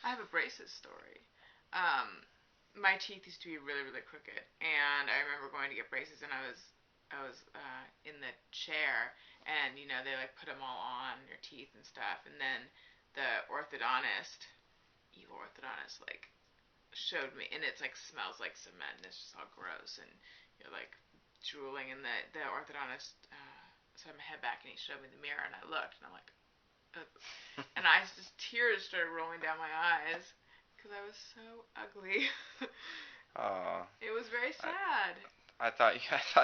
I have a braces story. My teeth used to be really, really crooked, and I remember going to get braces, and I was in the chair, and they like put them all on your teeth and stuff, and then the orthodontist, evil orthodontist, like showed me, and it's like smells like cement, and it's just all gross, and you're like drooling, and the orthodontist so I had my head back, and he showed me the mirror, and I looked, and I'm like, ugh. And just tears started rolling down my eyes because I was so ugly. Oh. It was very sad. I thought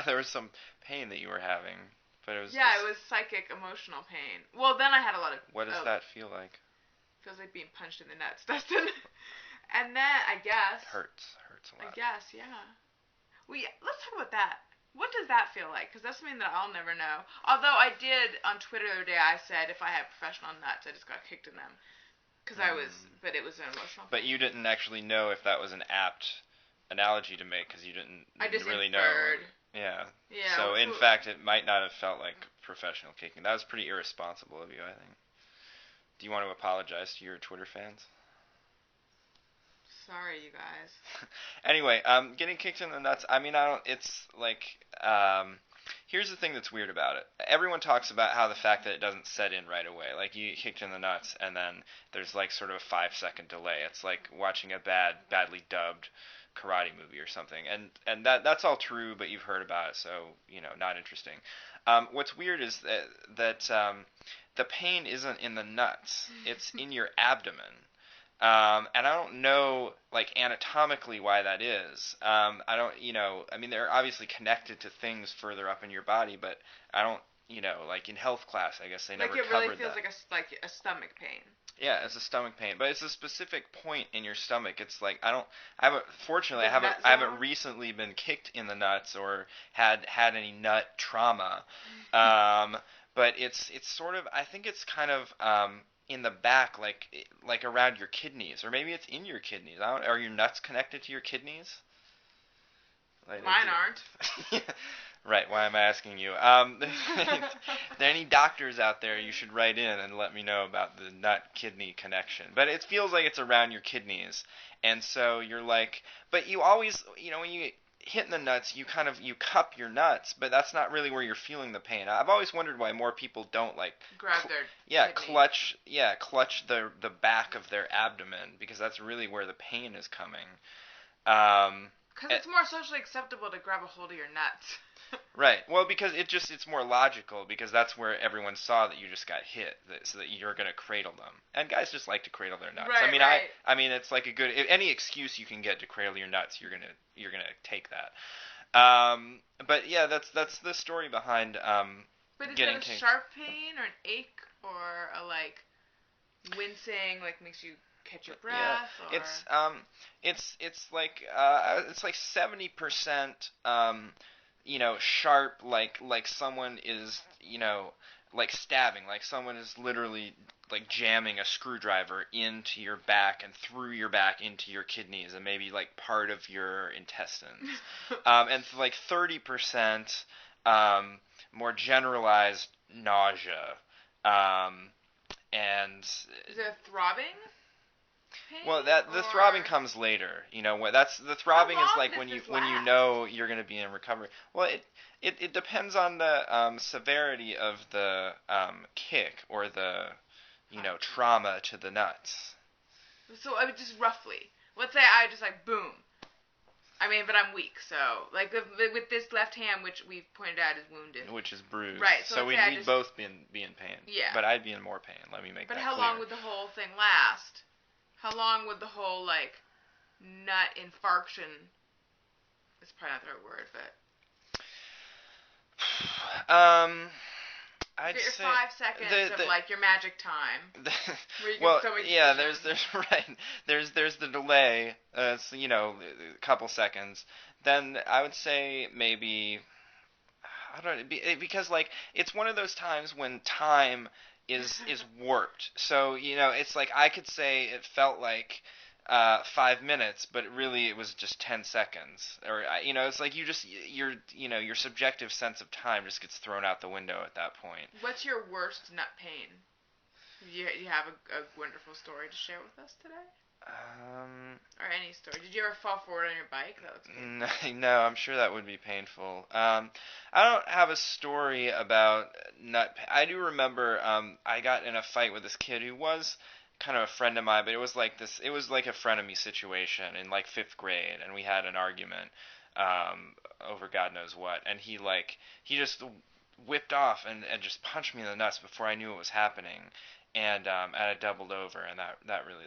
there was some pain that you were having, but it was it was psychic emotional pain. Well, then I had a lot of. What does that feel like? Feels like being punched in the nuts, Dustin. And then I guess it hurts a lot. I guess, yeah. Let's talk about that. What does that feel like? Because that's something that I'll never know. Although I did, on Twitter the other day, I said if I had professional nuts, I just got kicked in them. But it was an emotional But you didn't actually know if that was an apt analogy to make, because you didn't really inferred. Know. Yeah. Yeah. So, in fact, it might not have felt like professional kicking. That was pretty irresponsible of you, I think. Do you want to apologize to your Twitter fans? Sorry, you guys. Anyway, getting kicked in the nuts, I mean, it's like, here's the thing that's weird about it. Everyone talks about how the fact that it doesn't set in right away. Like, you get kicked in the nuts, and then there's, like, sort of a 5-second delay. It's like watching a badly dubbed karate movie or something. And that's all true, but you've heard about it, so, not interesting. What's weird is that the pain isn't in the nuts. It's in your abdomen. And I don't know, like, anatomically why that is. I mean, they're obviously connected to things further up in your body, but I don't, like in health class, I guess they never covered that. Like, it really feels like a stomach pain. Yeah, it's a stomach pain, but it's a specific point in your stomach. It's like, fortunately, I haven't recently been kicked in the nuts or had any nut trauma. But it's sort of, I think it's kind of, in the back, like around your kidneys, or maybe it's in your kidneys. Are your nuts connected to your kidneys? Mine aren't. Right. Why am I asking you? If there are any doctors out there, you should write in and let me know about the nut-kidney connection. But it feels like it's around your kidneys, and so you're like, but you always, when you hit in the nuts, you cup your nuts, but that's not really where you're feeling the pain. I've always wondered why more people don't grab their kidney. clutch the back of their abdomen, because that's really where the pain is coming. Because it's more socially acceptable to grab a hold of your nuts. Right. Well, because it's more logical, because that's where everyone saw that you just got hit, so that you're going to cradle them. And guys just like to cradle their nuts. Right, I mean, it's like any excuse you can get to cradle your nuts, you're going to take that. But yeah, that's the story behind But is it a sharp pain or an ache or a like wincing, like makes you catch your breath? Yeah. Or? It's like 70%. Sharp, like someone is, like stabbing, like someone is literally like jamming a screwdriver into your back and through your back into your kidneys and maybe like part of your intestines. And like 30% more generalized nausea. And is it throbbing? Pain, well, the throbbing comes later. The throbbing is like when you know you're going to be in recovery. Well, it depends on the severity of the kick or the trauma to the nuts. So I would just roughly, let's say I just like boom. I mean, but I'm weak, so like with this left hand, which we've pointed out is wounded, which is bruised. Right. So we'd both be in pain. Yeah. But I'd be in more pain. Let me make that clear. But how long would the whole thing last? How long would the whole, like, nut infarction, it's probably not the right word, but... I'd get your say 5 seconds of, like, your magic time. There's the delay, it's, a couple seconds. Then I would say maybe, I don't know, because, like, it's one of those times when time... is warped. So, it's like I could say it felt like 5 minutes, but really it was just 10 seconds. Or, it's like your subjective sense of time just gets thrown out the window at that point. What's your worst nut pain? You have a wonderful story to share with us today? Um, Or any story? Did you ever fall forward on your bike? That looks painful. no, I'm sure that would be painful. I don't have a story about I do remember I got in a fight with this kid who was kind of a friend of mine, but it was like a frenemy situation in like fifth grade, and we had an argument over God knows what, and he just whipped off and just punched me in the nuts before I knew what was happening, and I doubled over, and that really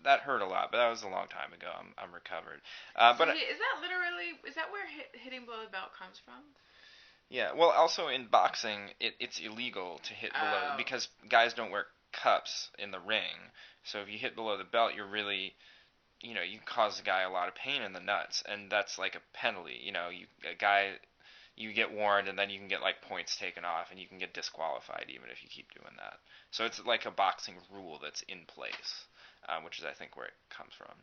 that hurt a lot, but that was a long time ago. I'm recovered. So But is that literally is that where hitting below the belt comes from? yeah, well, also in boxing, it's illegal to hit below Oh, because guys don't wear cups in the ring. So if you hit below the belt, you're really, you cause the guy a lot of pain in the nuts, and that's like a penalty. You get warned, and then you can get like points taken off, and you can get disqualified even if you keep doing that. So it's like a boxing rule that's in place, which is I think where it comes from.